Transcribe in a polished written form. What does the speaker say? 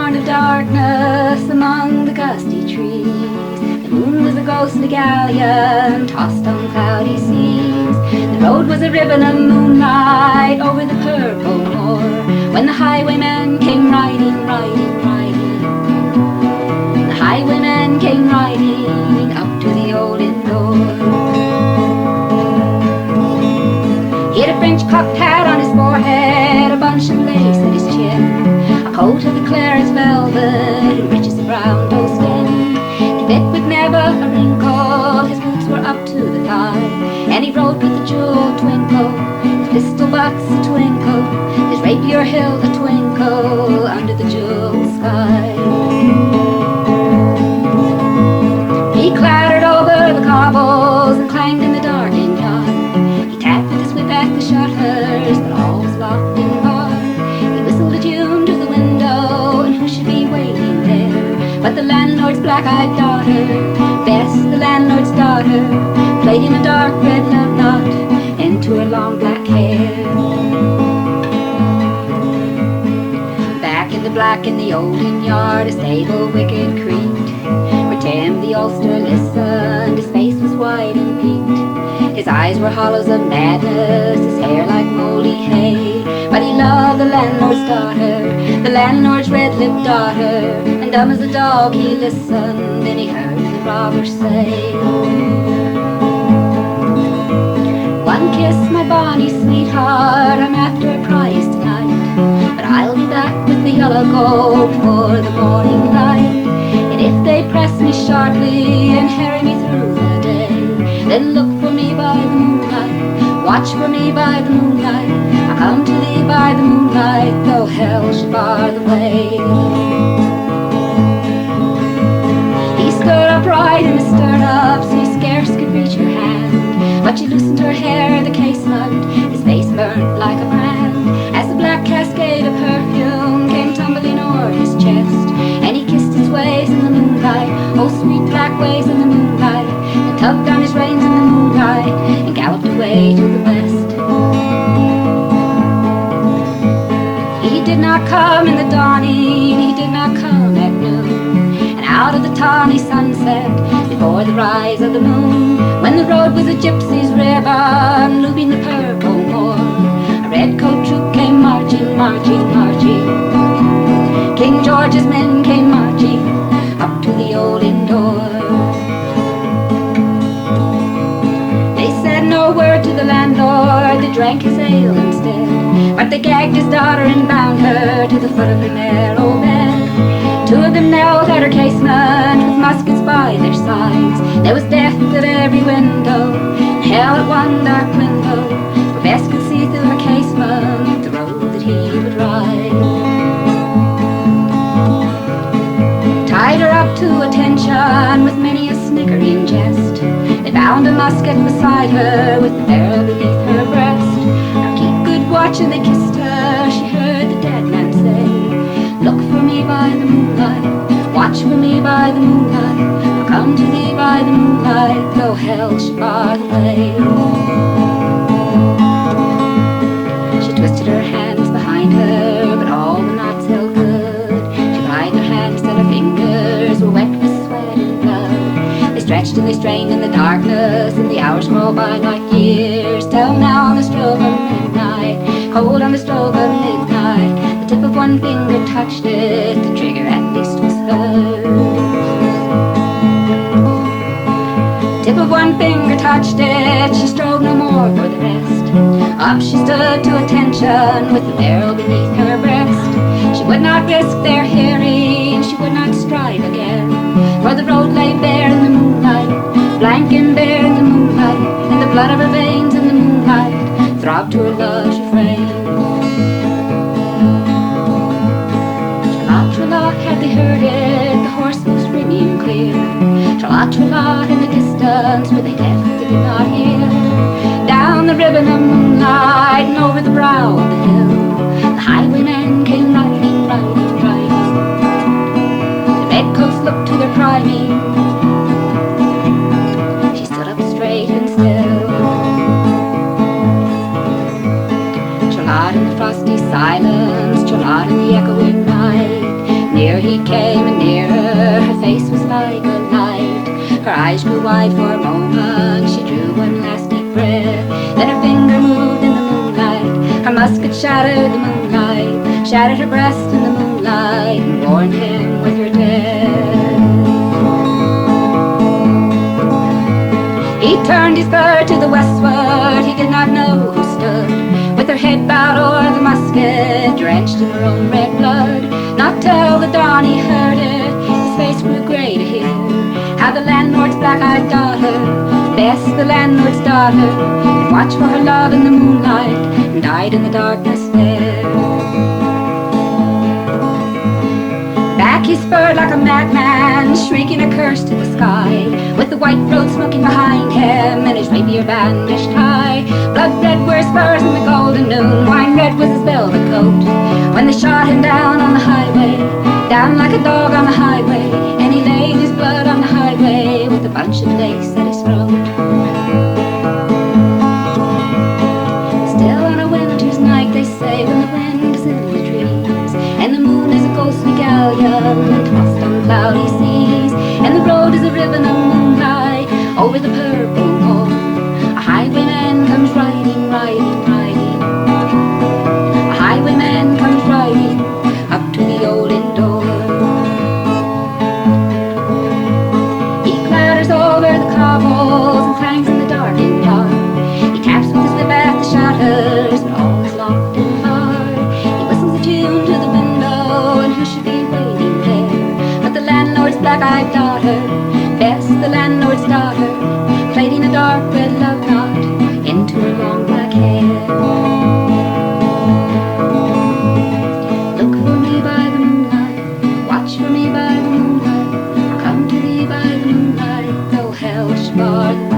morn of darkness among the gusty trees. The moon was a ghostly galleon tossed on cloudy seas. The road was a ribbon of moonlight over the purple moor, when the highwayman came riding, riding, riding. The highwayman came riding up to the old inn door. He had a French cocked hat on his forehead, a bunch of lace at his chin, a coat of the clearest velvet and breeches of brown doe skin. He fit with never a wrinkle, his boots were up to the thigh, and he rode with a jewel twinkle, his pistol butts a twinkle, his rapier hilt a twinkle under the jewel sky. He clattered over the cobbles and clanged in the dark inn yard. He tapped with his whip at the shutters, but all was locked and barred. He whistled a tune to the window, and who should be waiting there but the landlord's black-eyed daughter. Bess, the landlord's daughter, played him a dark red love knot into her long black hair. Back in the black in the old inn yard, a stable wicket creaked, where Tim the ulster listened. His face was white and peaked, his eyes were hollows of madness, his hair like moldy hay. But he loved the landlord's daughter, the landlord's red-lipped daughter, and dumb as a dog he listened, and he heard the robber say, "One kiss, my bonny sweetheart, I'm after a prize tonight, but I'll be back with the yellow gold before the morning light. And if they press me sharply and harry me through the day, then look for me by the moonlight, watch for me by the moonlight. I'll come to thee by the moonlight, though hell should bar the way." He stood upright in his stirrups, he scarce could reach her hand, but she loosened her hair at the casement, his face burnt like a brand, as the black cascade of perfume came tumbling o'er his chest, and he kissed his ways in the moonlight, oh sweet black ways in the moonlight, and tugged on his reins in the moonlight, and galloped away to the west. He did not come in the dawning, he did not come at noon, and out of the tawny sunset, before the rise of the moon, when the road was a gypsy's ribbon, looping the purple moor, a red-coat troop came marching, marching, marching. King George's men came marching up to the old inn door. They said no word to the landlord, they drank his ale instead, but they gagged his daughter and bound her to the foot of her narrow bed. Two of them knelt at her casement with muskets by their sides. There was death at every window, hell at one dark window, where Bess could see through her casement the road that he would ride. Tied her up to attention with many a snickering jest. They bound a musket beside her with the barrel beneath her breast. Now keep good watch, and they kissed her. She heard the dead man say, "Look for me by the moonlight, watch for me by the moonlight. I'll come to thee by the moonlight, though hell should bar the way." She twisted her hands behind her, but all the knots held good. She plied her hands till her fingers were wet with sweat and blood. They stretched and they strained in the darkness, and the hours rolled by like years, till now on the stroke of midnight, cold on the stroke of midnight, the tip of one finger touched it, the trigger at least was hers. Tip of one finger touched it, she strove no more for the rest. Up she stood to attention with the barrel beneath her breast. She would not risk their hearing, she would not strive again, for the road lay bare in the moonlight, blank and bare in the moonlight, and the blood of her veins in the moonlight throbbed to her love's refrain. Tra-la, had they heard it, the horse was ringing clear. Tra-la, tra-la, in the distance, were they deaf, they did not hear. Down the ribbon of moonlight and over the brow of the hill, the highwaymen came riding, riding, riding. The redcoats looked to their priming. She stood up straight and still. Tra-la in the frosty silence, tra-la in the echoing night, Near he came and nearer, her face was like a light. Her eyes grew wide for a moment, she drew one last deep breath. Then her finger moved in the moonlight, her musket shattered the moonlight, shattered her breast in the moonlight, and warned him with her death. He turned his spur to the westward, he did not know who stood, with her head bowed o'er the musket, drenched in her own red blood. Not till the dawn he heard it, his face grew grey to hear how the landlord's black-eyed daughter, Bess, the landlord's daughter, watched for her love in the moonlight, and died in the darkness there. Back he spurred like a madman, shrieking a curse to the sky, with the white road smoking behind him, and his rapier bandaged high. Blood red were his spurs in the golden noon, wine red was his velvet coat, when they shot him down on the highway, down like a dog on the highway, and he lay in his blood on the highway, with a bunch of lace at his throat. Still on a winter's night, they say, when the wind is in the trees, and the moon is a ghostly galleon tossed on cloudy seas, and the road is a ribbon of moonlight over the purple moor, a highwayman comes riding, riding, riding. A highwayman comes riding up to the old inn door. He clatters over the cobbles and clangs in the darkened yard. He taps with his whip at the shutters, but all is locked and barred. He whistles a tune to the window, and who should be waiting there but the landlord's black-eyed daughter, Bess, the landlord's daughter, plaiting a dark red love knot into her long black hair. Look for me by the moonlight, watch for me by the moonlight, I'll come to thee by the moonlight, though hell should bar the